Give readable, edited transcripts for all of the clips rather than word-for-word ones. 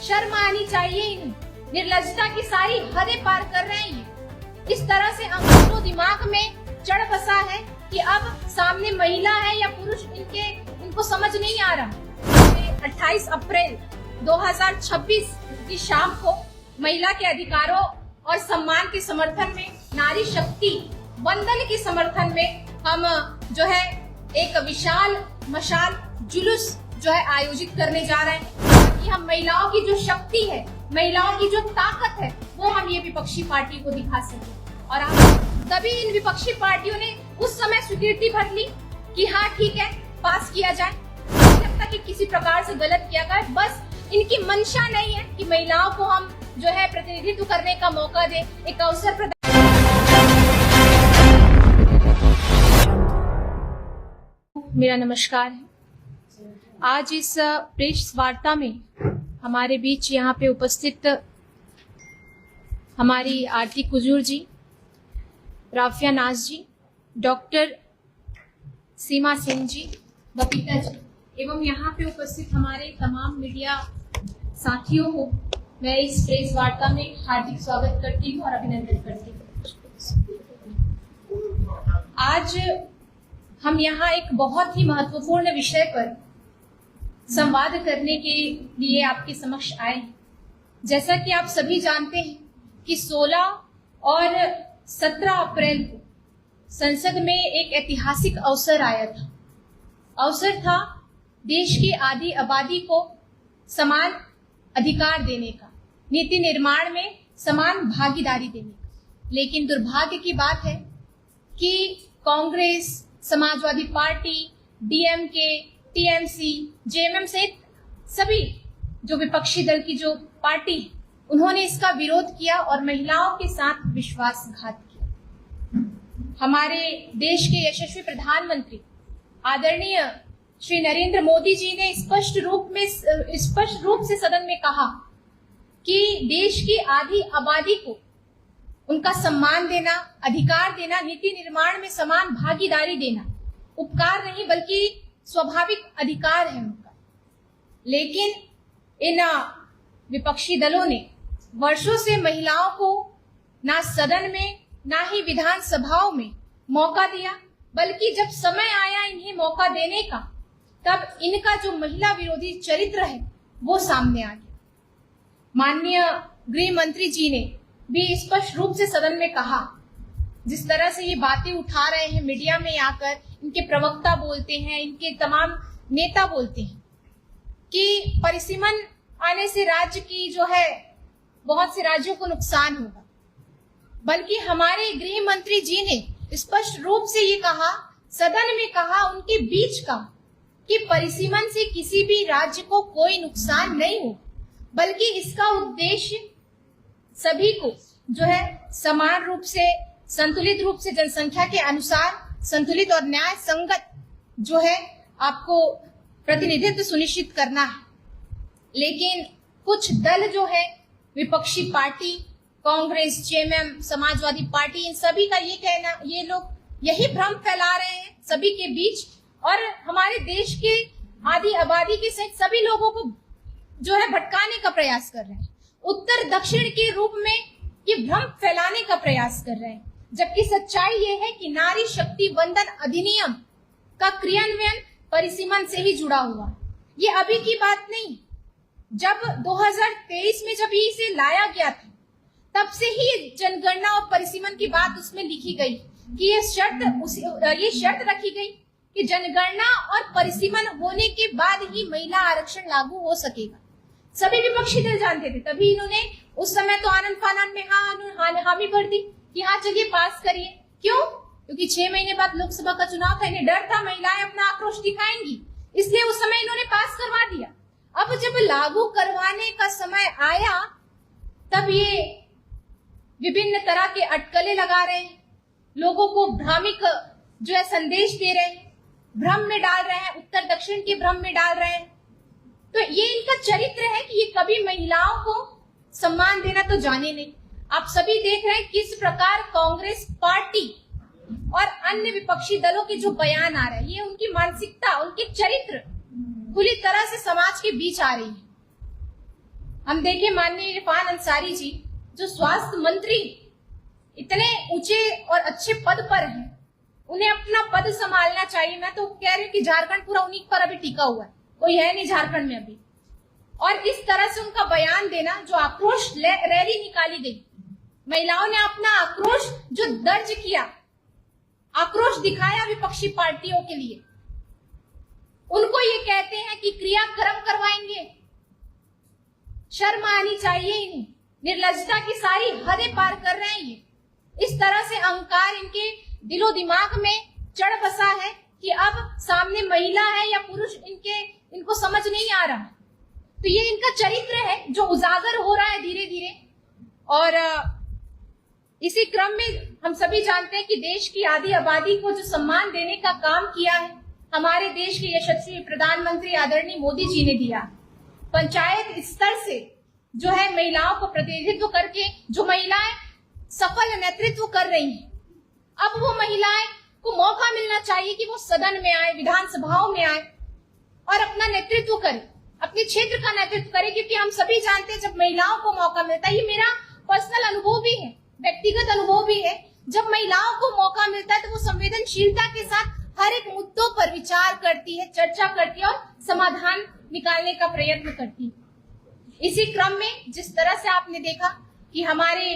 शर्म आनी चाहिए। इन निर्लज्जता की सारी हदें पार कर रहे हैं ये। इस तरह से अंग्रेजों दिमाग में चढ़ बसा है कि अब सामने महिला है या पुरुष, इनको समझ नहीं आ रहा। 28 अप्रैल 2026 की शाम को महिला के अधिकारों और सम्मान के समर्थन में, नारी शक्ति वंदन के समर्थन में हम जो है एक विशाल मशाल जुलूस जो है आयोजित करने जा रहे हैं कि हम महिलाओं की जो शक्ति है, महिलाओं की जो ताकत है, वो हम ये विपक्षी पार्टी को दिखा सके। और तभी इन विपक्षी पार्टियों ने उस समय स्वीकृति भर ली कि हाँ ठीक है, पास किया जाए। जब तक कि किसी प्रकार से गलत किया गया, बस इनकी मंशा नहीं है कि महिलाओं को हम जो है प्रतिनिधित्व करने का मौका दे, एक अवसर प्रदान। मेरा नमस्कार है। आज इस प्रेस वार्ता में हमारे बीच यहाँ पे उपस्थित हमारी आरती कुजूर जी, राफिया नाज जी, डॉक्टर सीमा सिंह जी, बबीता जी एवं यहाँ पे उपस्थित हमारे तमाम मीडिया साथियों को मैं इस प्रेस वार्ता में हार्दिक स्वागत करती हूँ और अभिनंदन करती हूँ। आज हम यहाँ एक बहुत ही महत्वपूर्ण विषय पर संवाद करने के लिए आपके समक्ष आए हैं। जैसा कि आप सभी जानते हैं कि 16 और 17 अप्रैल को संसद में एक ऐतिहासिक अवसर आया था। अवसर था देश की आधी आबादी को समान अधिकार देने का, नीति निर्माण में समान भागीदारी देने का। लेकिन दुर्भाग्य की बात है कि Congress, Samajwadi party, DMK, TMC, JMM सहित सभी जो विपक्षी दल की जो पार्टी है, उन्होंने इसका विरोध किया और महिलाओं के साथ विश्वासघात किया। हमारे देश के यशस्वी प्रधानमंत्री आदरणीय श्री नरेंद्र मोदी जी ने स्पष्ट रूप से सदन में कहा कि देश की आधी आबादी को उनका सम्मान देना, अधिकार देना, नीति निर्माण में समान भागीदारी देना उपकार नहीं बल्कि स्वाभाविक अधिकार है उनका। लेकिन इन विपक्षी दलों ने वर्षों से महिलाओं को ना सदन में ना ही विधान सभाओं में मौका दिया, बल्कि जब समय आया इन्हें मौका देने का, तब इनका जो महिला विरोधी चरित्र है वो सामने आ गया। माननीय गृह मंत्री जी ने भी स्पष्ट रूप से सदन में कहा, जिस तरह से ये बातें उठा रहे हैं मीडिया में आकर, इनके प्रवक्ता बोलते हैं, इनके तमाम नेता बोलते हैं कि परिसीमन आने से राज्य की जो है बहुत से राज्यों को नुकसान होगा। बल्कि हमारे गृह मंत्री जी ने स्पष्ट रूप से ये कहा, सदन में कहा, उनके बीच कहा कि परिसीमन से किसी भी राज्य को कोई नुकसान नहीं हो, बल्कि इसका उद्देश्य सभी को जो है समान रूप से, संतुलित रूप से, जनसंख्या के अनुसार संतुलित और न्याय संगत जो है आपको प्रतिनिधित्व सुनिश्चित करना है। लेकिन कुछ दल जो है विपक्षी party, Congress, JMM, Samajwadi party, इन सभी का ये कहना, ये लोग यही भ्रम फैला रहे हैं सभी के बीच और हमारे देश के आधी आबादी के सहित सभी लोगों को जो है भटकाने का प्रयास कर रहे हैं। उत्तर दक्षिण के रूप में ये भ्रम फैलाने का प्रयास कर रहे हैं, जबकि सच्चाई ये है कि नारी शक्ति वंदन अधिनियम का क्रियान्वयन परिसीमन से ही जुड़ा हुआ। ये अभी की बात नहीं, जब 2023 में जब इसे लाया गया था, तब से ही जनगणना और परिसीमन की बात उसमें लिखी गई कि ये शर्त रखी गई कि जनगणना और परिसीमन होने के बाद ही महिला आरक्षण लागू हो सकेगा। सभी विपक्षी दल जानते थे, तभी इन्होंने उस समय तो आनंद फानन में हामी भर दी कि हाँ चलिए पास करिए। क्यों? क्योंकि 6 महीने बाद लोकसभा का चुनाव था, इन्हें डर था महिलाएं अपना आक्रोश दिखाएंगी, इसलिए उस समय इन्होंने पास करवा दिया। अब जब लागू करवाने का समय आया, तब ये विभिन्न तरह के अटकलें लगा रहे हैं, लोगों को भ्रामिक जो है संदेश दे रहे हैं, भ्रम में डाल रहे हैं, उत्तर दक्षिण के भ्रम में डाल रहे हैं। तो ये इनका चरित्र है कि ये कभी महिलाओं को सम्मान देना तो जाने नहीं। आप सभी देख रहे हैं किस प्रकार कांग्रेस पार्टी और अन्य विपक्षी दलों के जो बयान आ रहे हैं, ये उनकी मानसिकता, उनके चरित्र खुली तरह से समाज के बीच आ रही है। हम देखे माननीय इरफान अंसारी जी जो स्वास्थ्य मंत्री इतने ऊंचे और अच्छे पद पर हैं, उन्हें अपना पद संभालना चाहिए। मैं तो कह रही हूँ कि झारखंड पूरा उन्हीं पर अभी टिका हुआ है, कोई है नहीं झारखंड में अभी। और इस तरह से उनका बयान देना, जो आक्रोश रैली निकाली गई, महिलाओं ने अपना आक्रोश जो दर्ज किया, आक्रोश दिखाया विपक्षी पार्टियों के लिए, उनको ये कहते हैं कि क्रियाक्रम करवाएंगे। शर्म आनी चाहिए इन्हें, निर्लज्जता की सारी हदें पार कर रहे हैं ये। इस तरह से अहंकार इनके दिलो दिमाग में चढ़ बसा है कि अब सामने महिला है या पुरुष इनको समझ नहीं आ रहा। तो ये इनका चरित्र है जो उजागर हो रहा है धीरे धीरे। और इसी क्रम में हम सभी जानते हैं कि देश की आधी आबादी को जो सम्मान देने का काम किया है हमारे देश के यशस्वी प्रधानमंत्री आदरणीय मोदी जी ने दिया। पंचायत स्तर से जो है महिलाओं को प्रतिनिधित्व करके जो महिलाएं सफल नेतृत्व कर रही हैं, अब वो महिलाएं को मौका मिलना चाहिए कि वो सदन में आए, विधानसभाओं में आए और अपना नेतृत्व करें, अपने क्षेत्र का नेतृत्व करें। क्योंकि हम सभी जानते हैं जब महिलाओं को मौका मिलता है, ये मेरा पर्सनल अनुभव भी है, व्यक्तिगत अनुभव भी है, जब महिलाओं को मौका मिलता है तो वो संवेदनशीलता के साथ हर एक मुद्दों पर विचार करती है, चर्चा करती है और समाधान निकालने का प्रयत्न करती है। इसी क्रम में जिस तरह से आपने देखा कि हमारे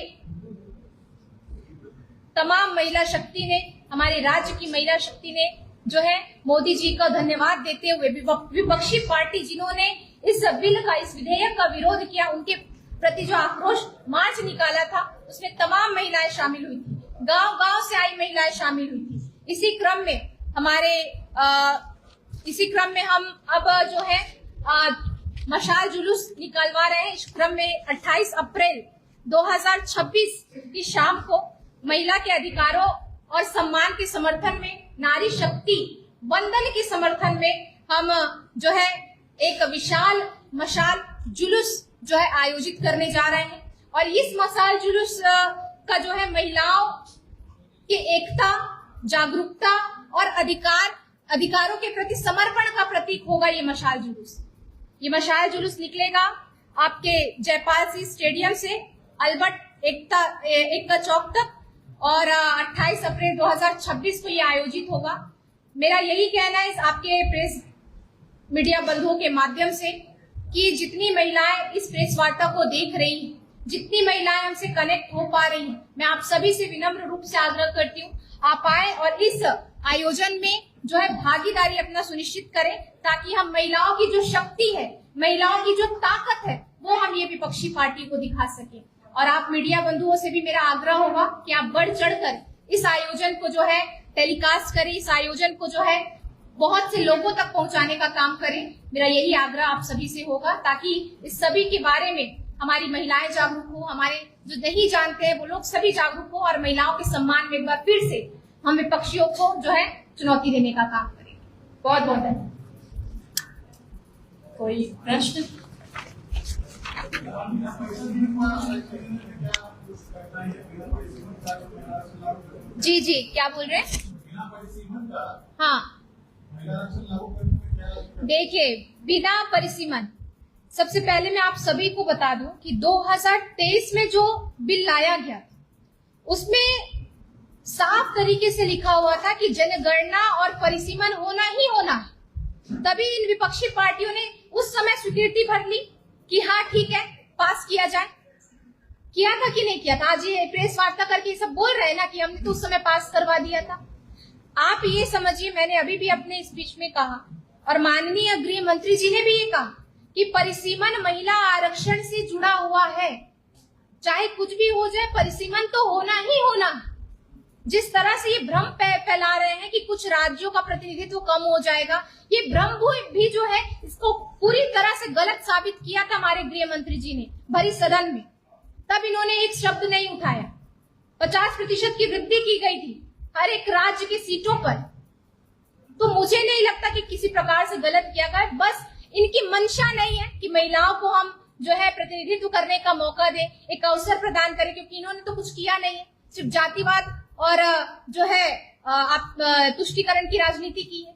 तमाम महिला शक्ति ने, हमारे राज्य की महिला शक्ति ने जो है मोदी जी का धन्यवाद देते हुए विपक्षी पार्टी जिन्होंने इस बिल का, इस विधेयक का विरोध किया, उनके प्रति जो आक्रोश मार्च निकाला था उसमें तमाम महिलाएं शामिल हुई थी, गांव-गांव से आई महिलाएं शामिल हुई थी। इसी क्रम में हम अब जो है मशाल जुलूस निकलवा रहे हैं। इस क्रम में 28 अप्रैल 2026 की शाम को महिला के अधिकारों और सम्मान के समर्थन में, नारी शक्ति वंदन के समर्थन में हम जो है एक विशाल मशाल जुलूस जो है आयोजित करने जा रहे हैं। और इस मशाल जुलूस का जो है महिलाओं की एकता, जागरूकता और अधिकारों के प्रति समर्पण का प्रतीक होगा ये मशाल जुलूस। ये मशाल जुलूस निकलेगा आपके जयपाल सिंह स्टेडियम से अल्बर्ट एकता चौक तक और 28 अप्रैल 2026 को ये आयोजित होगा। मेरा यही कहना है आपके प्रेस मीडिया बंधुओं के माध्यम से कि जितनी महिलाएं इस प्रेस वार्ता को देख रही हैं, जितनी महिलाएं हमसे कनेक्ट हो पा रही हैं, मैं आप सभी से विनम्र रूप से आग्रह करती हूँ आप आए और इस आयोजन में जो है भागीदारी अपना सुनिश्चित करें, ताकि हम महिलाओं की जो शक्ति है, महिलाओं की जो ताकत है, वो हम ये विपक्षी पार्टी को दिखा सके। और आप मीडिया बंधुओं से भी मेरा आग्रह होगा कि आप बढ़ चढ़कर इस आयोजन को जो है टेलीकास्ट करें, इस आयोजन को जो है बहुत से लोगों तक पहुंचाने का काम करें। मेरा यही आग्रह आप सभी से होगा, ताकि इस सभी के बारे में हमारी महिलाएं जागरूक हो, हमारे जो नहीं जानते हैं वो लोग सभी जागरूक हो और महिलाओं के सम्मान में एक बार फिर से हम विपक्षियों को जो है चुनौती देने का काम करें। बहुत बहुत धन्यवाद। कोई प्रश्न? जी जी, क्या बोल रहे हैं? हाँ, देखिए, बिना परिसीमन, सबसे पहले मैं आप सभी को बता दूं कि 2023 में जो बिल लाया गया उसमें साफ तरीके से लिखा हुआ था कि जनगणना और परिसीमन होना ही होना है। तभी इन विपक्षी पार्टियों ने उस समय स्वीकृति भर ली कि हाँ ठीक है, पास किया जाए। किया था कि नहीं किया था? आज ये प्रेस वार्ता करके ये सब बोल रहे हैं ना कि हमने तो उस समय पास करवा दिया था। आप ये समझिए, मैंने अभी भी अपने स्पीच में कहा और माननीय गृह मंत्री जी ने भी ये कहा कि परिसीमन महिला आरक्षण से जुड़ा हुआ है। चाहे कुछ भी हो जाए, परिसीमन तो होना ही होना। जिस तरह से ये भ्रम फैला रहे हैं कि कुछ राज्यों का प्रतिनिधित्व कम हो जाएगा, ये भ्रम भी जो है इसको पूरी तरह से गलत साबित किया था हमारे गृह मंत्री जी ने भरी सदन में। तब इन्होंने एक शब्द नहीं उठाया। 50% की वृद्धि की गई थी हर एक राज्य की सीटों पर। तो मुझे नहीं लगता कि किसी प्रकार से गलत किया गया। बस इनकी मंशा नहीं है कि महिलाओं को हम जो है प्रतिनिधित्व करने का मौका दें, एक अवसर प्रदान करें, क्योंकि इन्होंने तो कुछ किया नहीं है, सिर्फ जातिवाद और जो है आप तुष्टीकरण की राजनीति की है।